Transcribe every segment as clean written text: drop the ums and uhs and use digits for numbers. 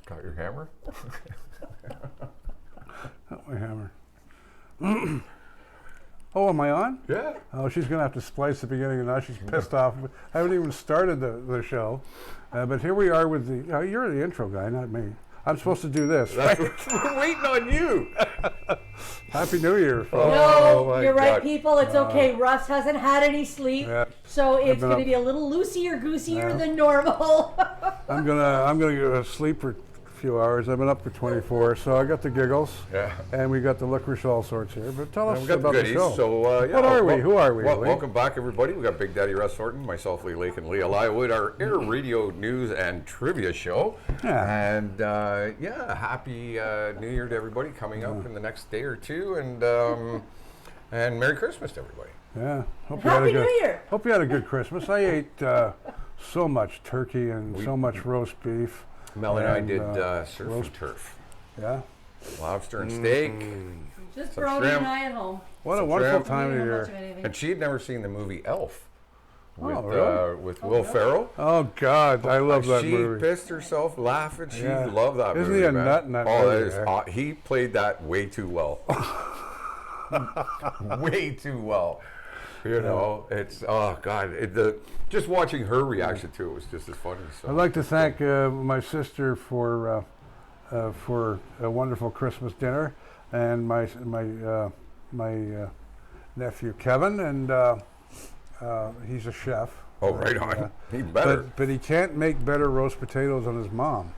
Got your hammer? Not my hammer. Oh, am I on? Yeah. Oh, she's going to have to splice the beginning, and now she's pissed off. I haven't even started the show. But here we are with the... you're the intro guy, not me. I'm supposed to do this. Right? We're waiting on you. Happy New Year, folks. No, you're right, people. It's okay. Russ hasn't had any sleep, so it's going to be a little Loosey or Goosier than normal. I'm gonna go to sleep for a few hours. I've been up for 24, so I got the giggles. Yeah. And we got the licorice all sorts here. But tell us we got about the the goodies. show. So, what are we? Who are we? Welcome back, everybody. We got Big Daddy Russ Thornton, myself, Lee Lake, and Leah Lywood, our Air Radio News and Trivia Show. Yeah. And happy New Year to everybody coming up in the next day or two, and Merry Christmas to everybody. Yeah. Happy New Year. Hope you had a good Christmas. I ate so much turkey and so much roast beef. Mel and I did surf and turf. Yeah. Lobster and steak. Just some Brody shrimp. and I at home. What a wonderful shrimp. time of We didn't year. have much of anything. And she had never seen the movie Elf with, really? with Will Ferrell. Oh, God. I love that she movie. pissed herself laughing. She Yeah. loved that Isn't movie. he a man. nut in that oh, movie, that is, he played that way too well. Way too well. You know, it's, oh, God. Just watching her reaction to it was just as funny. So. I'd like to thank my sister for a wonderful Christmas dinner, and my nephew Kevin, and he's a chef. Oh, right on. He better. But he can't make better roast potatoes than his mom,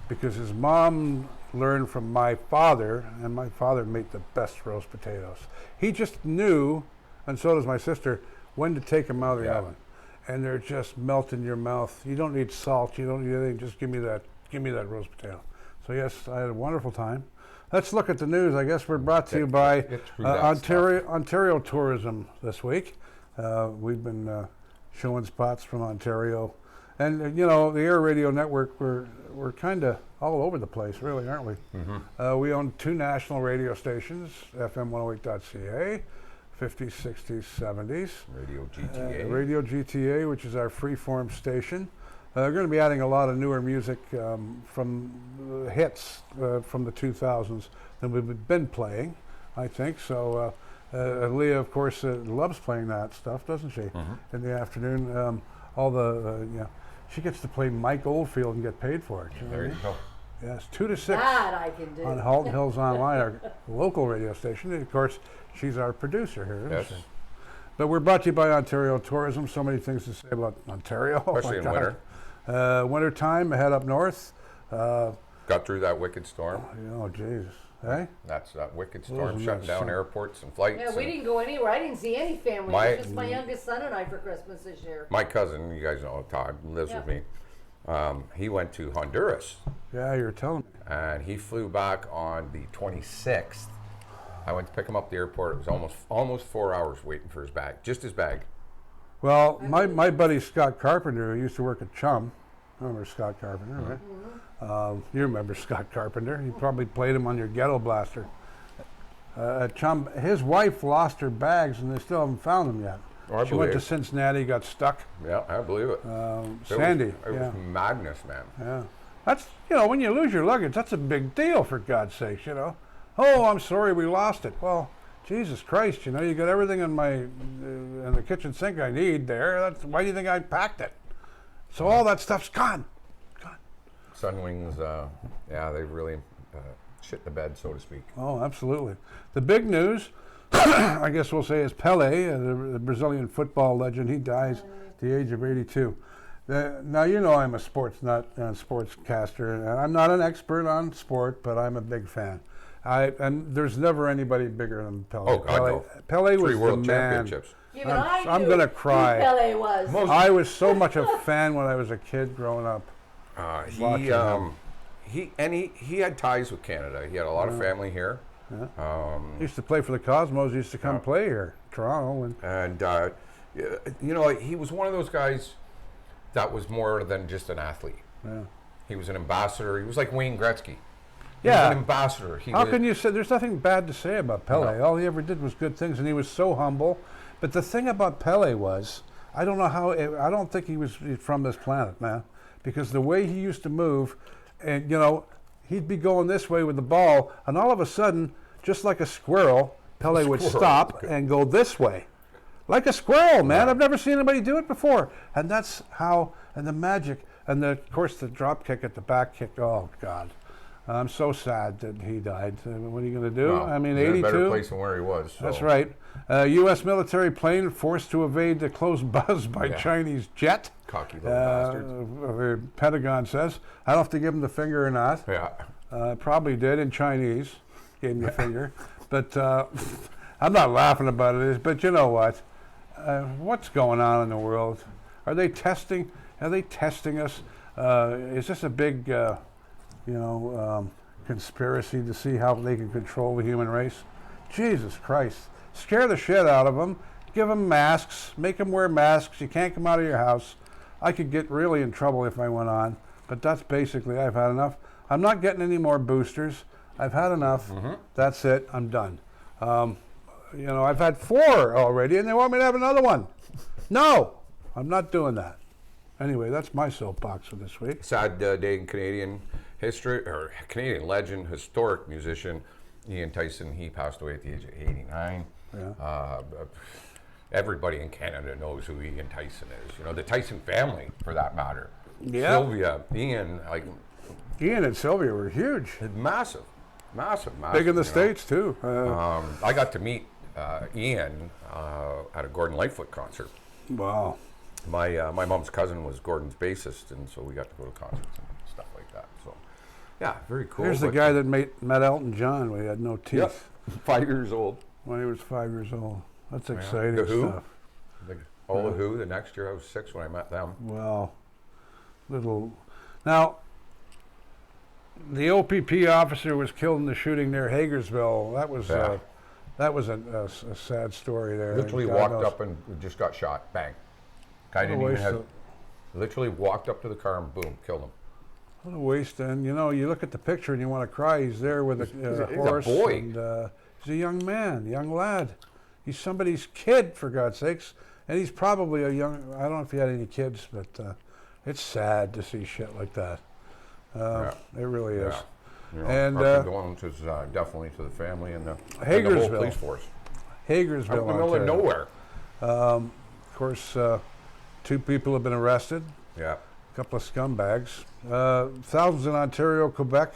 because his mom learned from my father, and my father made the best roast potatoes. He just knew, and so does my sister, when to take them out of the oven. And they're just melt in your mouth. You don't need salt. You don't need anything. Just give me that roast potato. So yes, I had a wonderful time. Let's look at the news. I guess we're brought to you by Ontario Tourism this week. We've been showing spots from Ontario, and you know, the Air Radio Network. We're kind of all over the place, really, aren't we? Mm-hmm. We own 2 national radio stations: FM 108.ca. 50s, 60s, 70s. Radio GTA. Radio GTA, which is our freeform station. We're going to be adding a lot of newer music from hits from the 2000s that we've been playing, I think. So Leah, of course, loves playing that stuff, doesn't she? Mm-hmm. In the afternoon, she gets to play Mike Oldfield and get paid for it. There you go. Yes, 2 to 6 That I can do. on Halton Hills Online, our local radio station. And of course, she's our producer here, isn't she? But we're brought to you by Ontario Tourism. So many things to say about Ontario. Especially in winter. Winter time, head up north. Got through that wicked storm. Oh, Jesus. Hey? That's that wicked storm shutting down airports and flights. Yeah, we didn't go anywhere. I didn't see any family. My- It was just my youngest son and I for Christmas this year. My cousin, you guys know Todd, lives with me. He went to Honduras. Yeah, you're telling me. And he flew back on the 26th. I went to pick him up at the airport. It was almost 4 hours waiting for his bag, just his bag. Well, my buddy Scott Carpenter, who used to work at Chum. I remember Scott Carpenter, right? Mm-hmm. You remember Scott Carpenter. You probably played him on your ghetto blaster. At Chum, his wife lost her bags, and they still haven't found them yet. Oh, she went to Cincinnati, got stuck. Yeah, I believe it. Sandy. It was madness, man. Yeah. That's, when you lose your luggage, that's a big deal, for God's sakes, Oh, I'm sorry we lost it. Well, Jesus Christ, you got everything in the kitchen sink I need there. Why do you think I packed it? So all that stuff's gone. Sunwings, they really shit the bed, so to speak. Oh, absolutely. The big news, I guess we'll say, is Pelé, the Brazilian football legend. He dies at the age of 82. Now, I'm a sportscaster, and I'm not an expert on sport, but I'm a big fan. And there's never anybody bigger than Pelé. Oh, God, no. Pelé was 3 world the man. championships. Even I'm going to cry. Who Pelé was. I was so much a fan when I was a kid growing up. He had ties with Canada. He had a lot of family here. Yeah. He used to play for the Cosmos. He used to come play here, Toronto. And he was one of those guys that was more than just an athlete. Yeah. He was an ambassador. He was like Wayne Gretzky. He was an ambassador. How can you say there's nothing bad to say about Pelé? No. All he ever did was good things, and he was so humble. But the thing about Pelé was, I don't think he was from this planet, man, because the way he used to move, and he'd be going this way with the ball, and all of a sudden, just like a squirrel, Pele would stop and go this way. Like a squirrel, man. I've never seen anybody do it before. And that's how, and the magic, and of course the drop kick at the back kick, oh, God. I'm so sad that he died. What are you going to do? Well, I mean, he's 82. in a better place than where he was. So. That's right. U.S. military plane forced to evade the close buzz by Chinese jet. Cocky little bastards. The Pentagon says. I don't know if to give him the finger or not. Yeah. Probably did in Chinese. Gave him the finger. But I'm not laughing about it. But you know what? What's going on in the world? Are they testing? Are they testing us? Is this a big... conspiracy to see how they can control the human race? Jesus Christ. Scare the shit out of them. Give them masks. Make them wear masks. You can't come out of your house. I could get really in trouble if I went on. But that's basically, I've had enough. I'm not getting any more boosters. I've had enough. That's it. I'm done. I've had 4 already, and they want me to have another one. No, I'm not doing that. Anyway, that's my soapbox for this week. Sad day in Canadian history, or Canadian legend, historic musician, Ian Tyson. He passed away at the age of 89. Yeah. Everybody in Canada knows who Ian Tyson is. The Tyson family, for that matter. Yeah. Sylvia, Ian, Ian and Sylvia were huge. Massive. Big in the States, too. I got to meet Ian at a Gordon Lightfoot concert. Wow. My mom's cousin was Gordon's bassist, and so we got to go to concerts and stuff like that. So, yeah, very cool. Here's the guy that met Elton John when he had no teeth. Yep. 5 years old. When he was 5 years old. That's exciting The Who? stuff. The Who. The next year I was 6 when I met them. Well, Now, the OPP officer was killed in the shooting near Hagersville. That was a sad story there. Literally walked up and just got shot. Bang. Guy didn't even have. Literally walked up to the car and boom, killed him. What a waste! And you look at the picture and you want to cry. He's there with a horse. He's a boy. And, he's a young man, young lad. He's somebody's kid, for God's sakes. And he's probably I don't know if he had any kids, but it's sad to see shit like that. It really is. And our condolences definitely to the family and the whole police force. Hagersville, out in the middle of nowhere. Of course, 2 people have been arrested. Yeah. A couple of scumbags. Thousands in Ontario, Quebec,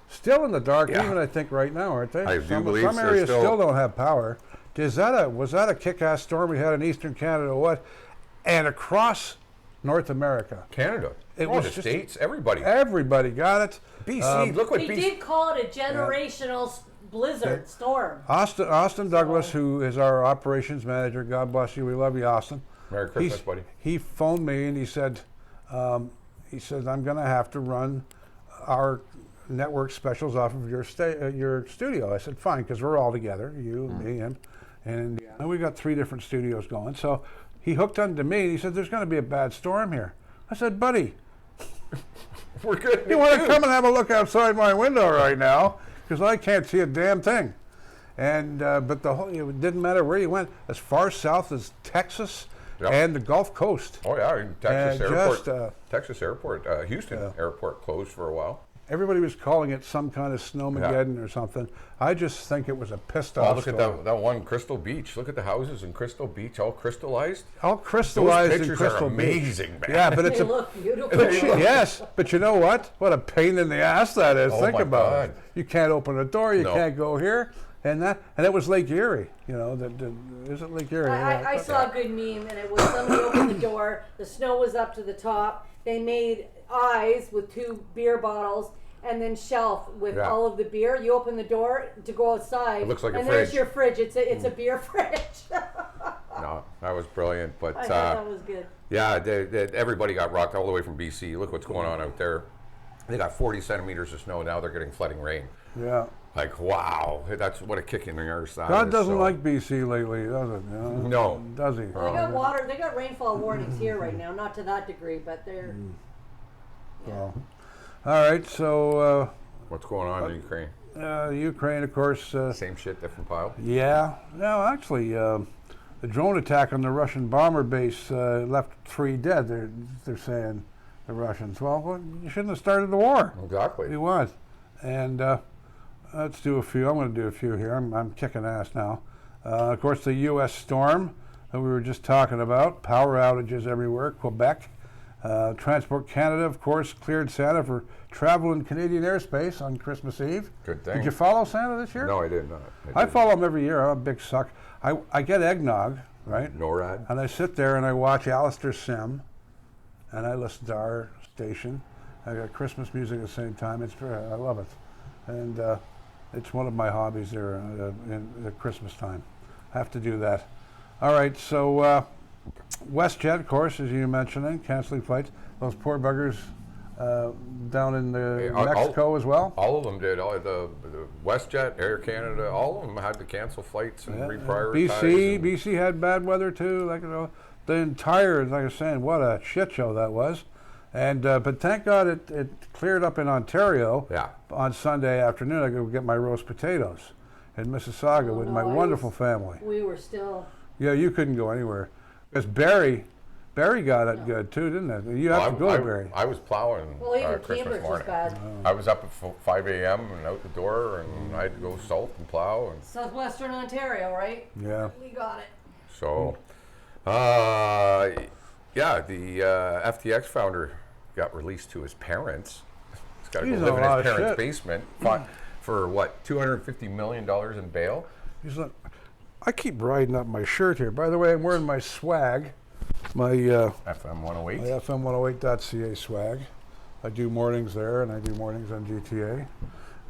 still in the dark. Even I think right now, aren't they? I do believe some areas still don't have power. Was that a kick-ass storm we had in Eastern Canada? Or what? And across North America, Canada. It was the States. Everybody got it. BC. Look what they BC did call it a generational blizzard storm. Austin Douglas, who is our operations manager, God bless you, we love you, Austin. Merry Christmas, buddy. He phoned me and he said, I'm going to have to run our network specials off of your studio. I said, fine, because we're all together, you, me, and Indiana. We got 3 different studios going. So he hooked onto me and he said, there's going to be a bad storm here. I said, buddy, we're good. You want to come and have a look outside my window right now? Because I can't see a damn thing. And but it didn't matter where you went, as far south as Texas and the Gulf Coast. Oh yeah, Texas Airport, Houston Airport closed for a while. Everybody was calling it some kind of snowmageddon or something. I just think it was a pissed off look storm. at that one, Crystal Beach. Look at the houses in Crystal Beach, all crystallized. All crystallized. Those pictures in Crystal are amazing, Beach. man. Yeah, but They look beautiful. Yes, but you know what? What a pain in the ass that is. Think about it. You can't open a door. You can't go here. And it was Lake Erie. Is it Lake Erie? I saw a good meme, and it was somebody opened the door. The snow was up to the top. They made eyes with 2 beer bottles, and then shelf with all of the beer. You open the door to go outside. It looks like a and fridge. there's your fridge. It's a beer fridge. No, that was brilliant. But I thought that was good. Yeah, everybody got rocked all the way from BC. Look what's going on out there. They got 40 centimeters of snow. Now they're getting flooding rain. Yeah. Like, wow, that's what a kick in the arse. God doesn't like BC lately, does it? No. Does he? Well, they got water. They got rainfall warnings here right now. Not to that degree, but they're. Well, all right. So. What's going on in Ukraine? Ukraine, of course. Same shit, different pile. Yeah. No, actually, the drone attack on the Russian bomber base left 3 dead. They're saying the Russians. Well, you shouldn't have started the war. Exactly. You what? And let's do a few. I'm going to do a few here. I'm kicking ass now. Of course, the U.S. storm that we were just talking about. Power outages everywhere. Quebec. Transport Canada, of course, cleared Santa for travel in Canadian airspace on Christmas Eve. Good thing. Did you follow Santa this year? No, I did not. I follow him every year. I'm a big suck. I get eggnog, right? NORAD. And I sit there and I watch Alistair Sim, and I listen to our station. I got Christmas music at the same time. I love it, and it's one of my hobbies there in the Christmas time. I have to do that. All right, so WestJet, of course, as you mentioned, canceling flights. Those poor buggers down in Mexico as well. All of them did. All the WestJet, Air Canada, all of them had to cancel flights and reprioritize. BC had bad weather too. Like the entire, like I was saying, what a shit show that was. And but thank God it cleared up in Ontario. Yeah. On Sunday afternoon, I go get my roast potatoes in Mississauga with my wonderful family. We were still. Yeah, you couldn't go anywhere. Because Barry got it good too, didn't it? You have to go to Barry. I was plowing Well, even Christmas Cambridge was morning. bad. I was up at 5 a.m. and out the door, and I had to go salt and plow. And Southwestern Ontario, right? Yeah. We got it. so, yeah, the FTX founder got released to his parents. He's got to go He's live a in lot his of parents' shit. basement for what, $250 million in bail? He's like, I keep riding up my shirt here. By the way, I'm wearing my swag, my FM 108. my FM108.ca swag. I do mornings there, and I do mornings on GTA.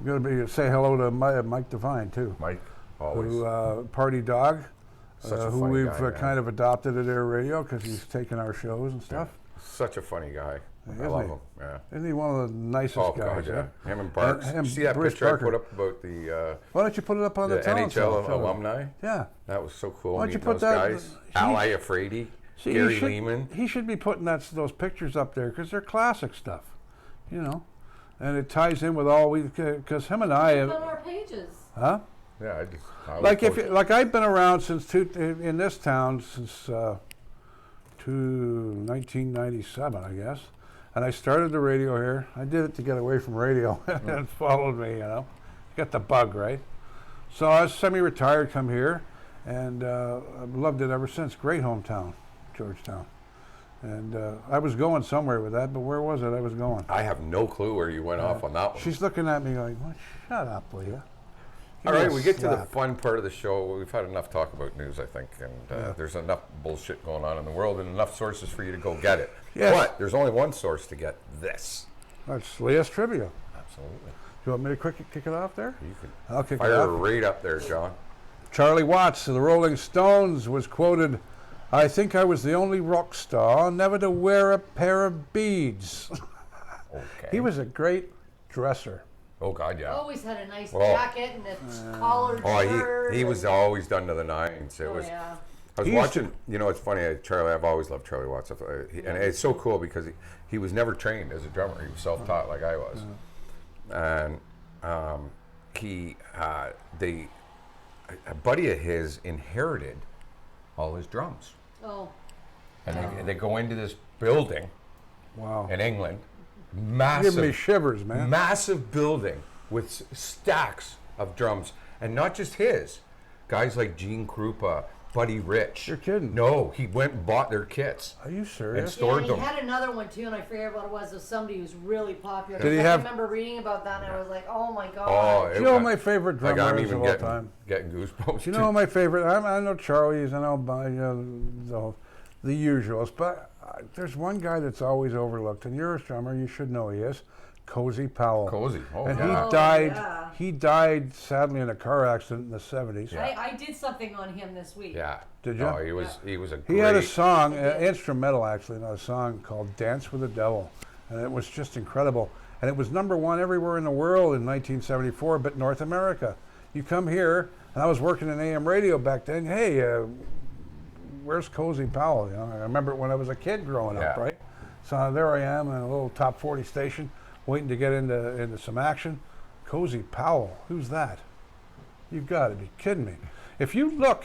I'm going to say hello to Mike Devine too, Mike, always. who Party Dog, Such a who funny we've guy, man. kind of adopted at Air Radio because he's taken our shows and stuff. Such a funny guy. I Isn't love he? him. Yeah. Isn't he one of the nicest Oh guys? God, yeah. Him and Barks. And See that Bruce picture Parker. I put up about the Why don't you put it up on the NHL show? alumni? Yeah. That was so cool. Why don't you meeting put those that- guys? he- Ally Afraidy, See, Gary Lehman. He should be putting those pictures up there because they're classic stuff, you know. And it ties in with all because him and I On have, our pages. huh? Yeah, I Like was posting. like I've been around in this town since 1997, I guess. And I started the radio here. I did it to get away from radio, and it followed me, you know. Got the bug, right? So I was semi-retired, come here, and I've loved it ever since. Great hometown, Georgetown. And I was going somewhere with that, but where was it I was going? I have no clue where you went off on that one. She's looking at me like, "What? Shut up, Leah." All right, we get to the slap. fun part of the show. We've had enough talk about news, I think, and there's enough bullshit going on in the world and enough sources for you to go get it. Yes. But there's only one source to get this. That's Leah's trivia. Absolutely. You want me to kick it off there? You can I'll kick it fire off. right up there, John. Charlie Watts of the Rolling Stones was quoted, "I think I was the only rock star never to wear a pair of beads." Okay. He was a great dresser. Oh God, yeah. Always had a nice Well, jacket and a collared shirt. He was always done to the nines. It Oh, was. yeah. I was He used watching. You know, it's funny. Charlie, I've always loved Charlie Watts, and it's so cool because he was never trained as a drummer. He was self-taught like I was, and a buddy of his inherited all his drums, Oh, and they go into this building Wow. in England, Give me massive, shivers, man. massive building with stacks of drums, and not just his. Guys like Gene Krupa, Buddy Rich. You're kidding. No, he went and bought their kits. Are you And serious? stored yeah, and them. he had another one too, and I forget what it was. It was somebody who's really popular. Did he 'Cause have- I remember reading about that, and I was like, "Oh my god!" Oh, Do you know who my favorite like drummer I'm is even of all getting, time? getting goosebumps. Do you know who my favorite? I know Charlie's, I know the usuals, but there's one guy that's always overlooked, and you're a drummer, you should know he is. Cozy Powell. Cozy. Oh, And yeah. Oh, died. yeah. He died sadly in a car accident in the 70s. Yeah. I did something on him this week. Yeah. Did you? Oh, he was a great. He had a song, instrumental actually, not a song called "Dance with the Devil," and it was just incredible. And it was #1 everywhere in the world in 1974, but North America. You come here, and I was working in AM radio back then. Hey, where's Cozy Powell? You know, I remember it when I was a kid growing up, Yeah. right? So there I am in a little top 40 station, waiting to get into some action. Cozy Powell, who's that? You've got to be kidding me. If you look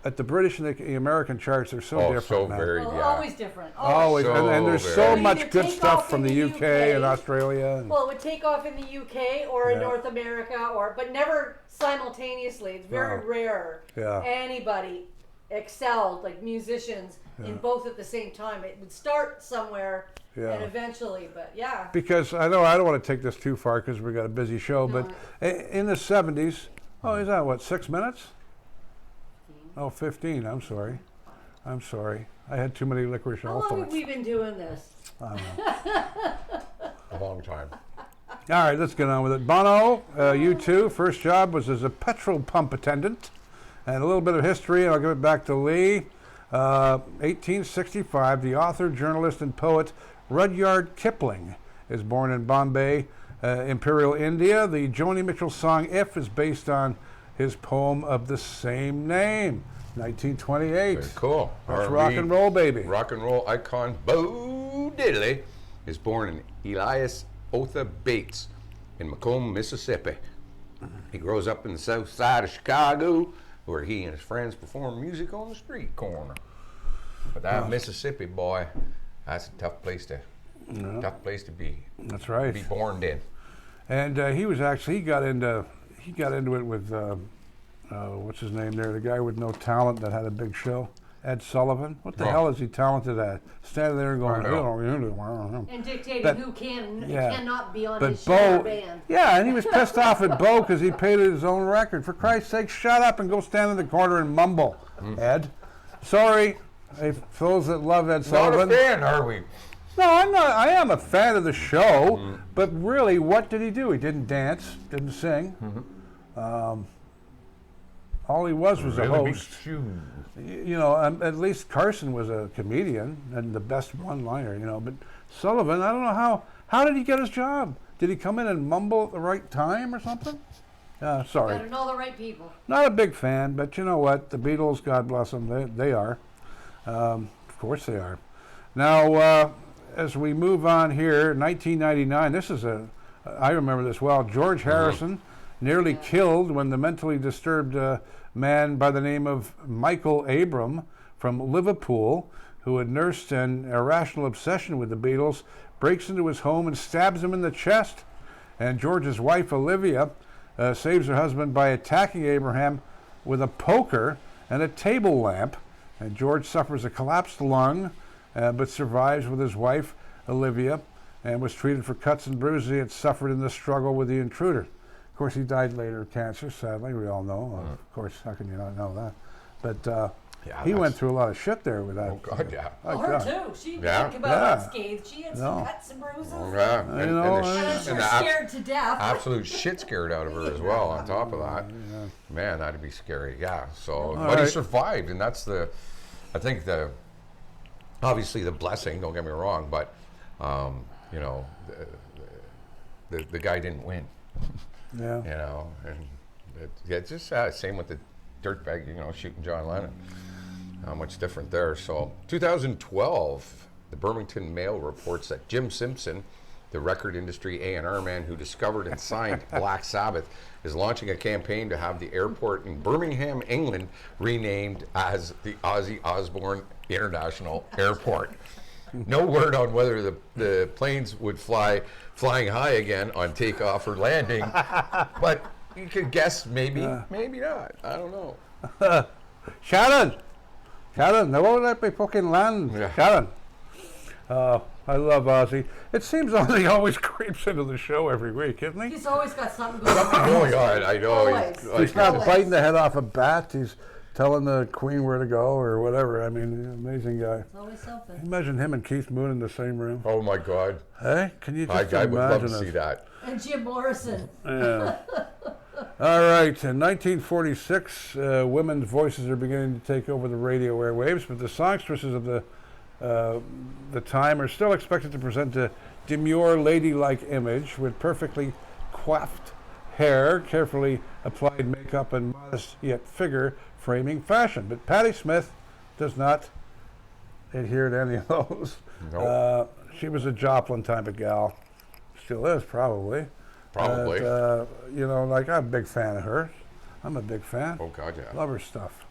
at the British and the American charts, they're so Oh, different. so man. very, Well, yeah. always different. Always, So and there's very- so Either much good take stuff off from in the the UK and UK. Australia. And, Well, it would take off in the UK or in Yeah. North America, but never simultaneously. It's very No. rare. Yeah. Anybody excelled, like musicians, in both at the same time. It would start somewhere Yeah. and eventually, but yeah. because I know I don't want to take this too far because we got a busy show, No. but in the 70s, is that what, 6 minutes? Oh, 15, I'm sorry. I had too many licorice How long have thoughts. we been doing this? I don't know. A long time. All right, let's get on with it. Bono, U2, first job was as a petrol pump attendant. And a little bit of history, and I'll give it back to Lee. 1865, the author, journalist, and poet Rudyard Kipling is born in Bombay, Imperial India. The Joni Mitchell song If is based on his poem of the same name, 1928. Very cool. That's R&B rock and roll, baby. Rock and roll icon Bo Diddley is born in Elias Otha Bates in Macomb, Mississippi. He grows up in the south side of Chicago, where he and his friends perform music on the street corner. But that Mississippi boy, that's a tough place to be. That's right. Be born in. And he got into it with what's his name there, the guy with no talent that had a big show, Ed Sullivan. What the Oh. hell is he talented at? Standing there and going, I And dictating But- who can and yeah. cannot be on But his show or Bo, band. yeah, and he was pissed off at Bo because he paid his own record. For Christ's sake, shut up and go stand in the corner and mumble, Ed. Sorry, if those that love Ed Not Sullivan. a fan, are we? No, I'm not. I am a fan of the show, but really, what did he do? He didn't dance, didn't sing. All he was a Really big host. shoes. At least Carson was a comedian and the best one-liner. But Sullivan, I don't know how did he get his job? Did he come in and mumble at the right time or something? Sorry, Better know the right people. not a big fan, but you know what? The Beatles, God bless them, they are. Of course they are. Now, as we move on here, 1999. This is I remember this well. George Harrison nearly killed when the mentally disturbed man by the name of Michael Abram from Liverpool, who had nursed an irrational obsession with the Beatles, breaks into his home and stabs him in the chest. And George's wife, Olivia, saves her husband by attacking Abraham with a poker and a table lamp. And George suffers a collapsed lung, but survives with his wife, Olivia, and was treated for cuts and bruises he had suffered in the struggle with the intruder. Of course, he died later of cancer, sadly, we all know. Of course, how can you not know that? But he went through a lot of shit there with that. Oh, God, yeah. Oh, her God. too. She didn't Yeah. come out Yeah. unscathed. She had No. some cuts and bruises. Yeah. I know, And I'm sure scared to death. absolute shit scared out of her as well. On top of that, man, that'd be scary. Yeah. So, but he right. survived, and that's I think obviously the blessing. Don't get me wrong, but the guy didn't win. Yeah. And it's just same with the dirtbag, shooting John Lennon. How much different there. So 2012, the Birmingham Mail reports that Jim Simpson, the record industry A&R man who discovered and signed Black Sabbath, is launching a campaign to have the airport in Birmingham, England, renamed as the Ozzy Osbourne International Airport. No word on whether the planes would flying high again on takeoff or landing, but you could guess maybe not. I don't know. Sharon, they won't let me fucking land. Yeah. Sharon. I love Ozzy. It seems Ozzy always creeps into the show every week, isn't he? He's always got something going on. Oh God, I know. Always. He's not biting the head off a bat. He's telling the Queen where to go or whatever. I mean, amazing guy. It's always something. Imagine him and Keith Moon in the same room. Oh my God, Hey, can you just I would love imagine to it? see that. And Jim Morrison. Yeah. All right. In 1946, women's voices are beginning to take over the radio airwaves, but the songstresses of the time are still expected to present a demure, ladylike image with perfectly coiffed hair, carefully applied makeup, and modest yet figure-framing fashion. But Patti Smith does not adhere to any of those. Nope. She was a Joplin type of gal. Still is, probably. Probably. But, I'm a big fan of her. I'm a big fan. Oh God, yeah. Love her stuff.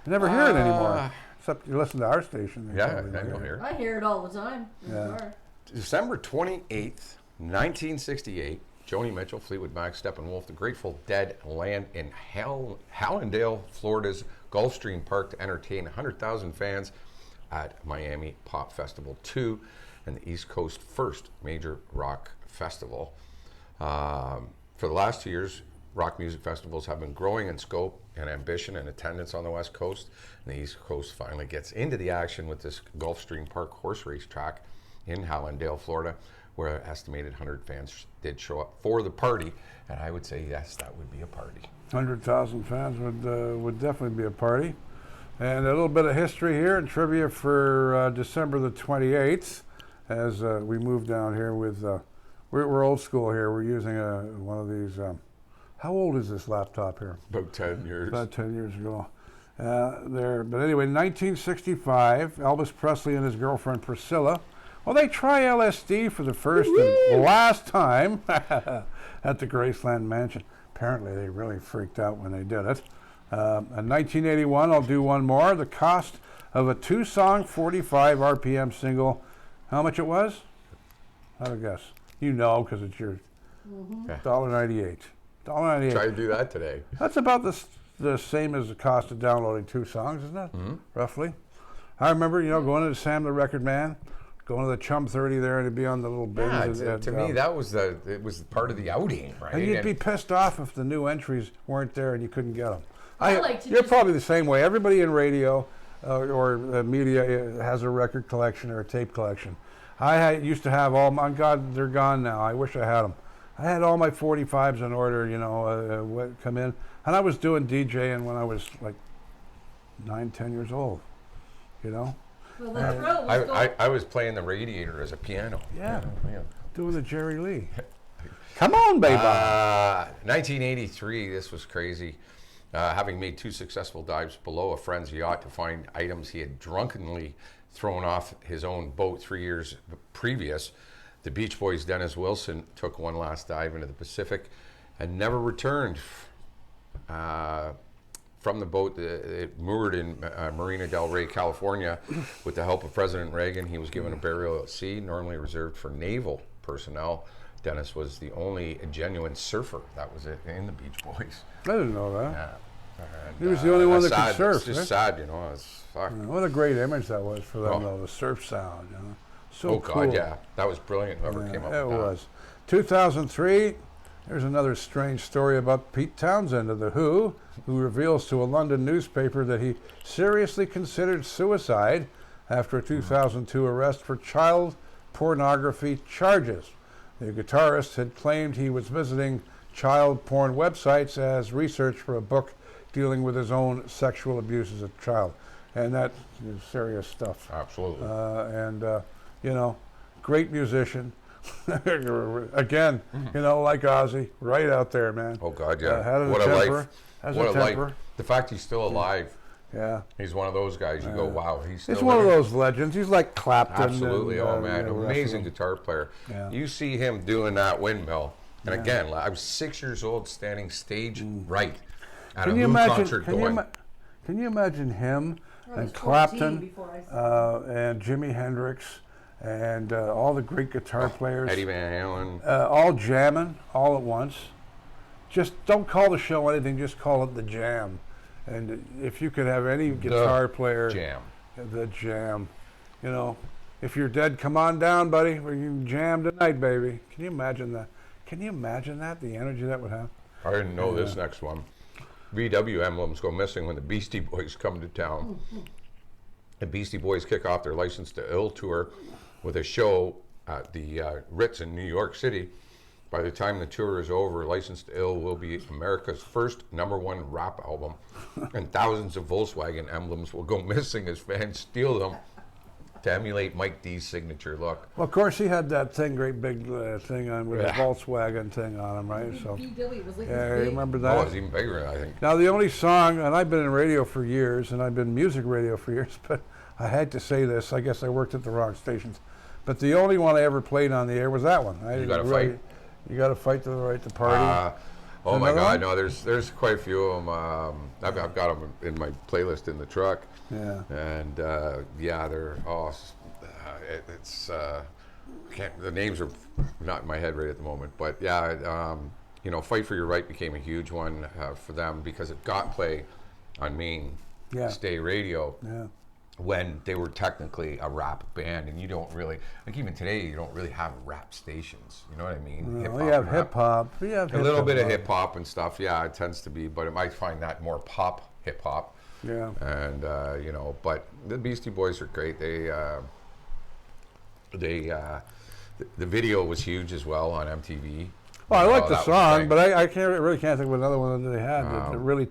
You never hear it anymore. Except you listen to our station. Yeah, I don't hear it. I hear it all the time. Yeah. December 28th, 1968, Joni Mitchell, Fleetwood Mac, Steppenwolf, the Grateful Dead land in Hallandale, Florida's Gulfstream Park to entertain 100,000 fans at Miami Pop Festival 2 and the East Coast first major rock festival. For the last 2 years, rock music festivals have been growing in scope and ambition and attendance on the West Coast. And the East Coast finally gets into the action with this Gulfstream Park horse race track in Hallandale, Florida, where an estimated 100 fans did show up for the party. And I would say, yes, that would be a party. 100,000 fans would definitely be a party. And a little bit of history here and trivia for December the 28th, as we move down here with, we're old school here. We're using one of these, how old is this laptop here? About 10 years. About 10 years ago. But anyway, 1965, Elvis Presley and his girlfriend Priscilla, well, they try LSD for the first and last time at the Graceland Mansion. Apparently, they really freaked out when they did it. In 1981, I'll do one more. The cost of a 2-song, 45 RPM single, how much it was? Have a guess. You know, because it's yours. $1.98. $1.98. Try to do that today. That's about the same as the cost of downloading 2 songs, isn't it? Roughly. I remember, going to Sam the Record Man, going to the Chum 30 there, and it'd be on the little bins. Yeah, to me, that was it was part of the outing, right? And you'd be pissed off if the new entries weren't there and you couldn't get them. You're You're probably the same way. Everybody in radio or media has a record collection or a tape collection. I used to have all my, God, they're gone now. I wish I had them. I had all my 45s in order, come in. And I was doing DJing when I was like 9, 10 years old, Well, let's go. I was playing the Radiator as a piano. Yeah. Doing the Jerry Lee. Come on, baby. 1983, this was crazy. Having made 2 successful dives below a friend's yacht to find items he had drunkenly thrown off his own boat 3 years previous, the Beach Boys' Dennis Wilson took one last dive into the Pacific and never returned from the boat. It moored in Marina del Rey, California. With the help of President Reagan, he was given a burial at sea, normally reserved for naval personnel. Dennis was the only genuine surfer that was in the Beach Boys. I didn't know that. Yeah. He was the only one that could surf. It's just sad, It's fuck. What a great image that was for them, though, the surf sound. So cool. God, yeah. That was brilliant, whoever came up with that. It was. 2003, there's another strange story about Pete Townsend of The Who reveals to a London newspaper that he seriously considered suicide after a 2002 arrest for child pornography charges. The guitarist had claimed he was visiting child porn websites as research for a book dealing with his own sexual abuse as a child. And that is serious stuff. Absolutely. Great musician. Again, like Ozzy, right out there, man. Oh, God, yeah. What a life. What a life. The fact he's still alive. Yeah. He's one of those guys you go, wow, he's still He's one of those legends. He's like Clapton. Absolutely. Amazing guitar player. Yeah. You see him doing that windmill. And again, I was 6 years old standing stage right at a Who concert going. Can you imagine him and Clapton and Jimi Hendrix and all the great guitar players? Eddie Van Halen. All jamming all at once. Just don't call the show anything, just call it the jam. And if you could have any guitar player, the jam, if you're dead, come on down, buddy. We can jam tonight, baby. Can you imagine that? Can you imagine that? The energy that would have. I didn't know this next one. VW emblems go missing when the Beastie Boys come to town. The Beastie Boys kick off their License to Ill tour with a show at the Ritz in New York City. By the time the tour is over, License to Ill will be America's first #1 rap album, and thousands of Volkswagen emblems will go missing as fans steal them to emulate Mike D's signature look. Well, of course, he had that great big thing on with the Volkswagen thing on him, right? So, yeah, you remember that? Oh, it was even bigger, I think. Now, the only song, and I've been in radio for years, and I've been music radio for years, but I had to say this. I guess I worked at the wrong stations, but the only one I ever played on the air was that one. You Gotta Fight. You got to fight to the right to party. Oh my Another God, one? no, there's quite a few of them. I've got them in my playlist in the truck. Yeah. And yeah, they're it's the names are not in my head right at the moment, but yeah, you know, "Fight for Your Right" became a huge one for them because it got play on mainstay radio. Yeah. When they were technically a rap band, and you don't really, like even today, you don't really have rap stations. You know what I mean? Well, you have and rap. hip hop. You have A little bit of hip hop and stuff, yeah, it tends to be, but I might find that more pop hip hop. Yeah. And you know, but the Beastie Boys are great. The video was huge as well on MTV. Well, I like Oh, the that was song, big. but I really can't think of another one that they had that really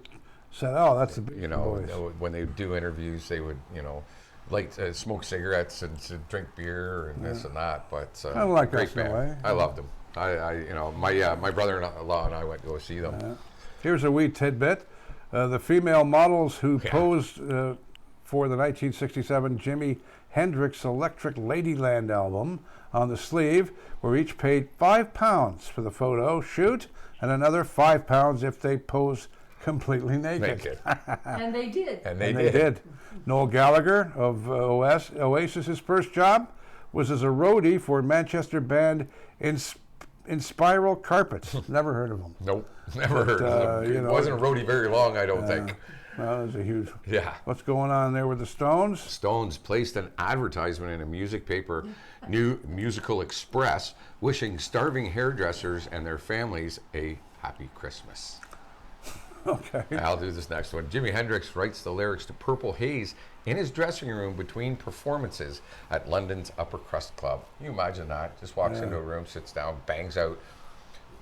said, "Oh, that's the Beastie You know, Boys." when they do interviews, they would, you know, like smoke cigarettes and to drink beer and this and that. But Kinda like great us in a band. way. I loved them. You know, my brother-in-law and I went to go see them. Here's a wee tidbit: the female models who posed for the 1967 Jimi Hendrix Electric Ladyland album on the sleeve were each paid £5 for the photo shoot, and another £5 if they pose completely naked. And they did. And And they did. Noel Gallagher of Oasis's first job was as a roadie for Manchester band Spiral Carpets. Never heard of them. Nope, never heard of them. you It know, wasn't a roadie very long, I don't think. Well, that was a huge. Yeah. What's going on there with the Stones? Stones placed an advertisement in a music paper, New Musical Express, wishing starving hairdressers and their families a happy Christmas. Okay. I'll do this next one. Jimi Hendrix writes the lyrics to Purple Haze in his dressing room between performances at London's Upper Crust Club. Can you imagine that? Just walks into a room, sits down, bangs out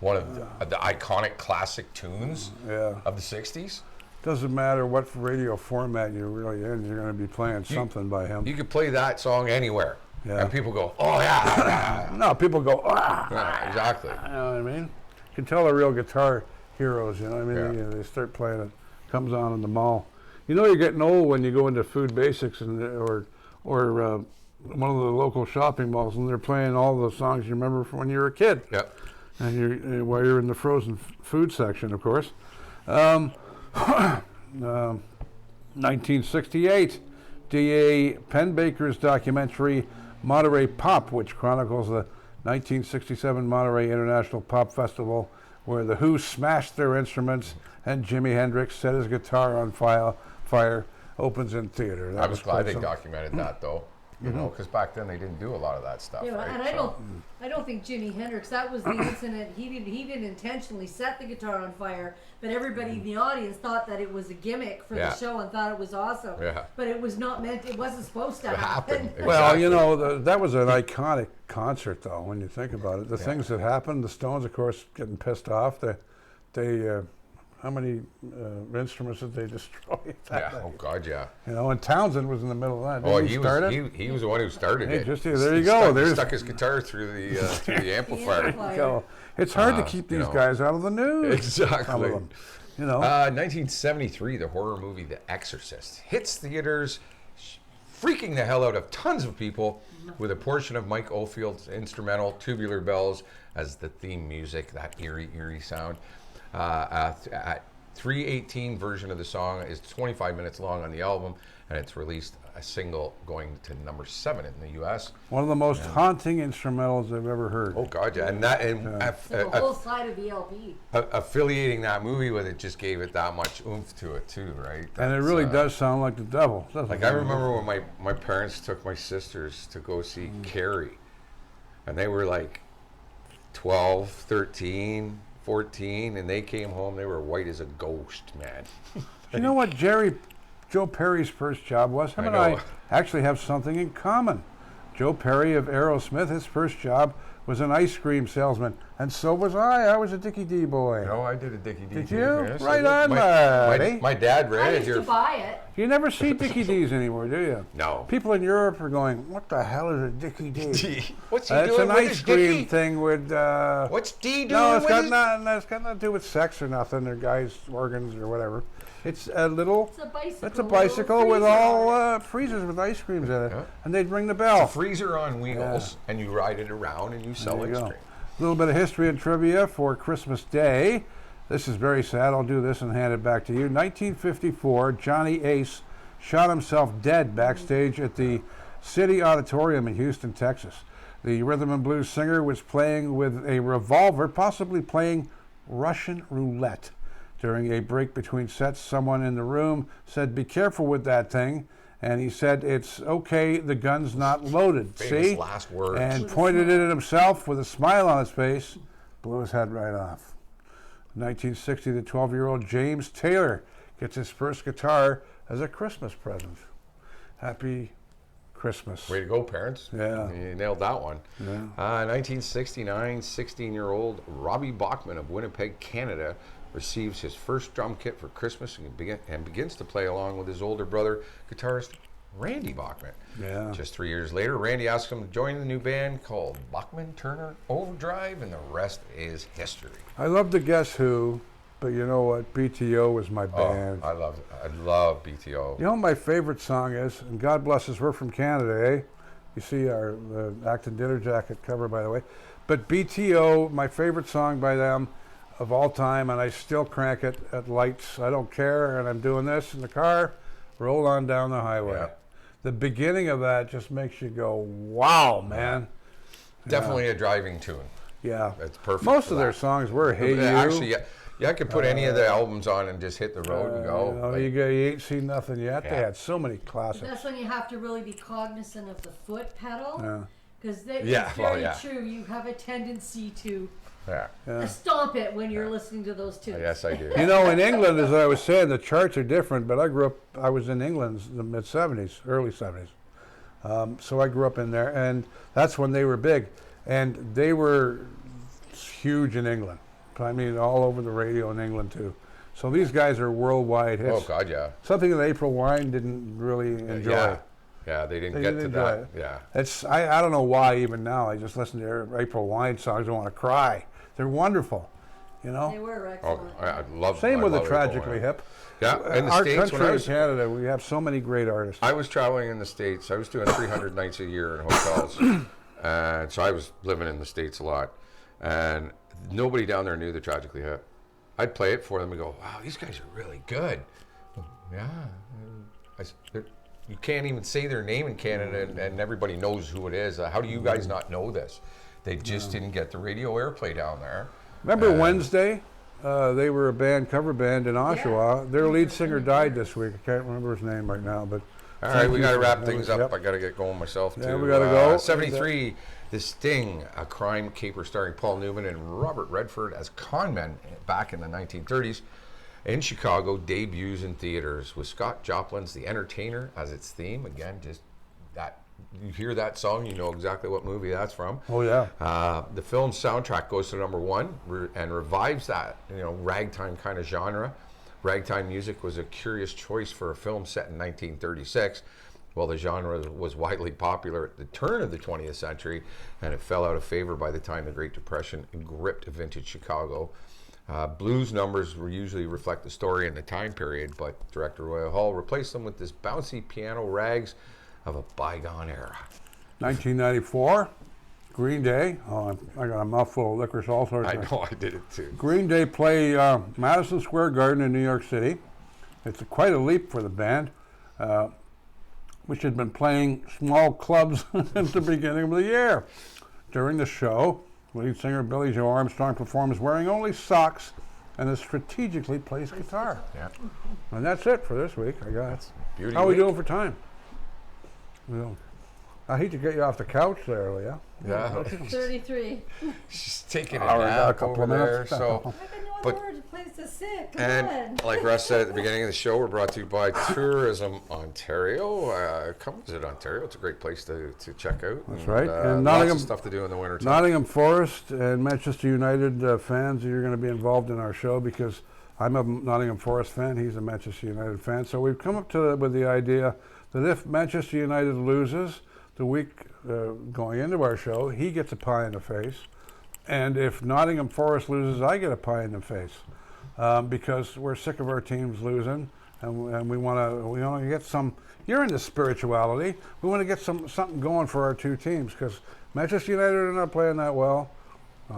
one of the iconic classic tunes of the 60s. Doesn't matter what radio format you're really in, you're going to be playing something by him. You could play that song anywhere. Yeah. And people go, oh yeah. No, people go, ah! Yeah, exactly. You know what I mean? You can tell the real guitar heroes, you know what I mean? Yeah. They start playing it, comes on in the mall. You know you're getting old when you go into Food Basics or one of the local shopping malls and they're playing all the songs you remember from when you were a kid. Yep. And while you're in the frozen food section, of course. 1968, D.A. Penbaker's documentary Monterey Pop, which chronicles the 1967 Monterey International Pop Festival, where the Who smashed their instruments and Jimi Hendrix set his guitar on fire, opens in theater. That I was glad they quite documented that though. You know, because back then they didn't do a lot of that stuff. Yeah, right? and I don't think Jimi Hendrix. That was the incident. He didn't intentionally set the guitar on fire, but everybody in the audience thought that it was a gimmick for the show and thought it was awesome. Yeah. But it was not meant. It wasn't supposed to happened. happen. Well, you know, that was an iconic concert, though, when you think about it. The things that happened, the Stones, of course, getting pissed off. They how many instruments did they destroy? Yeah. Oh God, yeah. You know, and Townsend was in the middle of that. Oh, Didn't he start was it? he was the one who started Hey, it. just there you He go. Stuck, There's stuck his guitar through the amplifier. There you go. It's hard to keep you these know. guys out of the news. Exactly. Some of them, you know. 1973, the horror movie The Exorcist hits theaters, freaking the hell out of tons of people, with a portion of Mike Oldfield's instrumental Tubular Bells as the theme music, that eerie sound. At 3:18 version of the song is 25 minutes long on the album, and it's released a single going to number 7 in the U.S. One of the most haunting instrumentals I've ever heard. Oh God, yeah, and The whole side of the LP. affiliating that movie with it just gave it that much oomph to it too, right? And it really does sound like the devil. doesn't Like it? I remember when my parents took my sisters to go see Carrie, and they were like 12, 13, 14, and they came home, they were white as a ghost, man. You know what Joe Perry's first job was? Him and I know. actually have something in common. Joe Perry of Aerosmith, his first job was an ice cream salesman, and so was I. I was a Dickie D boy. No, I did a Dickie D. Did too, you? yes, I Right did. on, buddy. My dad read I it used here. to buy it. You never see Dickie D's anymore, do you? No. People in Europe are going, what the hell is a Dickie D? What's he It's doing an with ice his cream Dickie? thing with... What's D doing no, it's with got his... it's got nothing to do with sex or nothing, or guys' organs or whatever. It's a little... It's a bicycle. It's a bicycle with freezer all on it. freezers with ice creams in it, Yeah. and they'd ring the It's bell. a freezer on wheels, and you ride it around and you sell There you ice go. cream. A little bit of history and trivia for Christmas Day. This is very sad. I'll do this and hand it back to you. 1954, Johnny Ace shot himself dead backstage at the City Auditorium in Houston, Texas. The rhythm and blues singer was playing with a revolver, possibly playing Russian roulette. During a break between sets, someone in the room said, "Be careful with that thing." And he said, "It's okay, the gun's not loaded." Famous See? last words. And pointed it at himself with a smile on his face, blew his head right off. 1960, the 12-year-old James Taylor gets his first guitar as a Christmas present. Happy Christmas. Way to go, parents. Yeah. You nailed that one. Yeah. 1969, 16-year-old Robbie Bachman of Winnipeg, Canada, receives his first drum kit for Christmas and begins to play along with his older brother, guitarist Randy Bachman. Yeah. Just 3 years later, Randy asks him to join the new band called Bachman Turner Overdrive, and the rest is history. I love the Guess Who, but you know what? BTO was my band. Oh, I love BTO. You know what my favorite song is? And God bless us, we're from Canada, eh? You see our Acton Dinner Jacket cover, by the way. But BTO, my favorite song by them of all time, and I still crank it at lights. I don't care, and I'm doing this in the car, roll on down the highway. Yeah. The beginning of that just makes you go, wow, man. Definitely a driving tune. Yeah. It's perfect. Most for of their that. songs were Hey You. Actually, yeah, I could put any of the albums on and just hit the road and go. You know, Like, you ain't seen nothing yet. They Yeah. had so many classics. That's when you have to really be cognizant of the foot pedal. Yeah. Because Yeah, it's well, very yeah. true. You have a tendency to yeah. stomp it when you're listening to those tunes. Yes, I do. You know, in England, as I was saying, the charts are different, but I was in England in the mid-70s, early 70s. So I grew up in there, and that's when they were big. And they were huge in England. I mean, all over the radio in England, too. So these guys are worldwide hits. Oh, God, yeah. Something that April Wine didn't really enjoy. Yeah. Yeah, they didn't They get didn't to enjoy that. it. Yeah. It's I don't know why even now. I just listen to their April Wine songs. I want to cry. They're wonderful, you They know. were Oh, excellent. I love Same with the April Wine. Tragically Hip. Yeah, in the Our States, country when I in was, Canada, we have so many great artists. I was traveling in the States. I was doing 300 nights a year in hotels. And so I was living in the States a lot. And nobody down there knew the Tragically Hip. I'd play it for them and go, wow, these guys are really good. Yeah. You can't even say their name in Canada, and everybody knows who it is. How do you guys not know this? They just didn't get the radio airplay down there. Remember Wednesday? They were a cover band in Oshawa. Their lead singer died this week. I can't remember his name right now, but All right, we got to wrap things up. Yep. I got to get going myself, too. Yeah, we gotta go. 73, The Sting, a crime caper starring Paul Newman and Robert Redford as conmen back in the 1930s. In Chicago, debuts in theaters with Scott Joplin's The Entertainer as its theme. Again, just that, you hear that song, you know exactly what movie that's from. Oh, yeah. The film's soundtrack goes to #1 and revives that, ragtime kind of genre. Ragtime music was a curious choice for a film set in 1936. Well, the genre was widely popular at the turn of the 20th century, and it fell out of favor by the time the Great Depression gripped vintage Chicago. Blues numbers usually reflect the story and the time period, but director Roy Hall replaced them with this bouncy piano rags of a bygone era. 1994, Green Day. Oh, I got a mouthful of licorice all sorts. I know, I did it too. Green Day play Madison Square Garden in New York City. It's quite a leap for the band, which had been playing small clubs since the beginning of the year. During the show, lead singer Billy Joe Armstrong performs wearing only socks and a strategically placed guitar. Yeah. And that's it for this week, I guess. Beauty How are we week. doing for time? Well, I hate to get you off the couch there, Leah. Yeah. 33. She's taking a All right, got a nap couple over of there. minutes. So, I got no But- other word to place to sit. Come on. and like Russ said at the beginning of the show, we're brought to you by Tourism Ontario. Come visit Ontario. It's a great place to check out. That's right. And lots Nottingham- of stuff to do in the winter time. Nottingham Forest and Manchester United fans, you're going to be involved in our show because I'm a Nottingham Forest fan. He's a Manchester United fan. So we've come up with the idea that if Manchester United loses the week going into our show, he gets a pie in the face. And if Nottingham Forest loses, I get a pie in the face because we're sick of our teams losing, and we want to get some. You're into spirituality. We want to get something going for our two teams because Manchester United are not playing that well,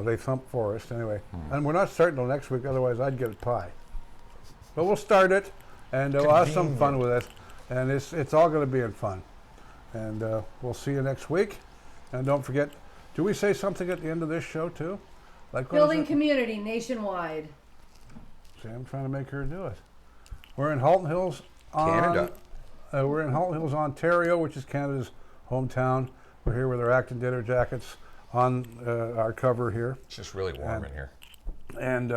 They thumped Forest anyway. And we're not starting till next week, otherwise I'd get a pie. But we'll start it, and we'll have some fun with it. And it's all going to be in fun. And we'll see you next week. And don't forget, do we say something at the end of this show too? Like what is Building it? community nationwide. See, I'm trying to make her do it. We're in Halton Hills, Canada. We're in Halton Hills, Ontario, which is Canada's hometown. We're here with our Acton Dinner jackets on our cover here. It's just really warm in here. And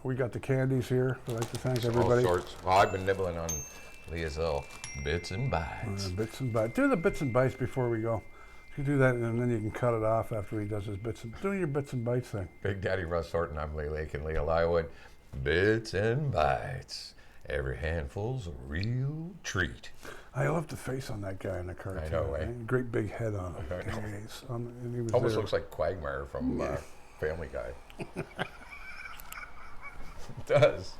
we got the candies here. I'd like to thank everybody. All sorts. Well, I've been nibbling on Leah's little bits and bites. Bits and bites. Do the bits and bites before we go. You do that, and then you can cut it off after he does his bits and do your bits and bites thing. Big Daddy Russ Horton, I'm Leah Lake and Leah Lywood. Bits and bites. Every handful's a real treat. I love the face on that guy in the cartoon. I know, eh? Great big head on him. I know. And he was Almost there. looks like Quagmire from Family Guy. It does.